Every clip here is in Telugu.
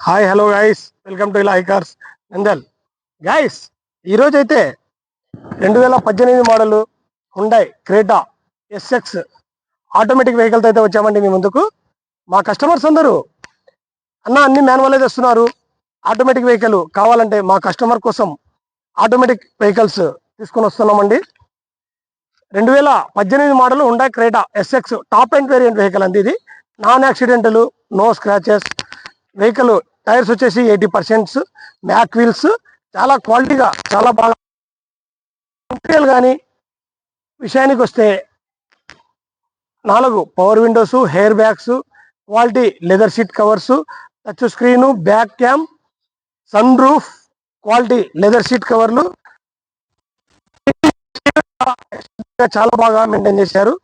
Hi hello guys, welcome to ఇలా కార్స్ నందల్. గైస్, ఈరోజైతే 2018 model Hyundai Creta SX automatic వెహికల్తో అయితే వచ్చామండి మీ ముందుకు. మా కస్టమర్స్ అందరూ అన్ని మాన్యువల్ అయితే వస్తున్నారు, ఆటోమేటిక్ వెహికల్ కావాలంటే మా కస్టమర్ కోసం ఆటోమేటిక్ వెహికల్స్ తీసుకొని వస్తున్నామండి. 2018 model Hyundai Creta SX top end variant vehicle అండి. ఇది non accidental, no scratches vehicle. Tyres వచ్చేసి 80%, మ్యాక్ వీల్స్, చాలా క్వాలిటీగా చాలా బాగా. కానీ విషయానికి వస్తే 4 power windows, air bags, quality leather seat covers, touch screen, back cam, sun roof, quality leather seat కవర్లు చాలా బాగా మెయింటైన్ చేశారు.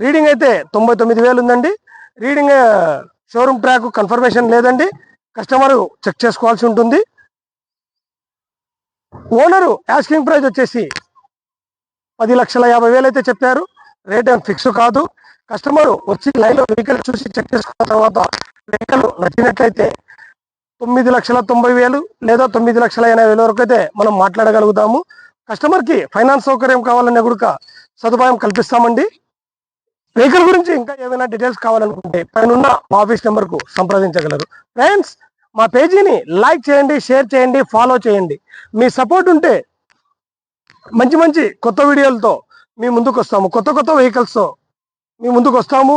రీడింగ్ అయితే 99,000 ఉందండి. రీడింగ్ షోరూమ్ ట్రాక్ కన్ఫర్మేషన్ లేదండి, కస్టమర్ చెక్ చేసుకోవాల్సి ఉంటుంది. ఓనరు యాస్కింగ్ ప్రైస్ వచ్చేసి 10,50,000 అయితే చెప్పారు. రేట్ ఏం ఫిక్స్ కాదు. కస్టమర్ వచ్చి లైన్లో వెహికల్ చూసి చెక్ చేసుకున్న తర్వాత వెహికల్ నచ్చినట్లయితే 9,90,000 లేదా 9,80,000 వరకు అయితే మనం మాట్లాడగలుగుతాము. కస్టమర్కి ఫైనాన్స్ సౌకర్యం కావాలనే కూడా సదుపాయం కల్పిస్తామండి. వెహికల్ గురించి ఇంకా ఏమైనా డీటెయిల్స్ కావాలనుకుంటే పైన ఆఫీస్ నెంబర్కు సంప్రదించగలరు. ఫ్రెండ్స్, మా పేజీని లైక్ చేయండి, షేర్ చేయండి, ఫాలో చేయండి. మీ సపోర్ట్ ఉంటే మంచి మంచి కొత్త వీడియోలతో మీ ముందుకు వస్తాము, కొత్త వెహికల్స్తో మీ ముందుకు వస్తాము.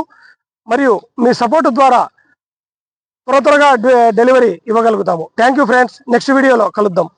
మరియు మీ సపోర్ట్ ద్వారా త్వరగా డెలివరీ ఇవ్వగలుగుతాము. Thank you friends. నెక్స్ట్ వీడియోలో కలుద్దాం.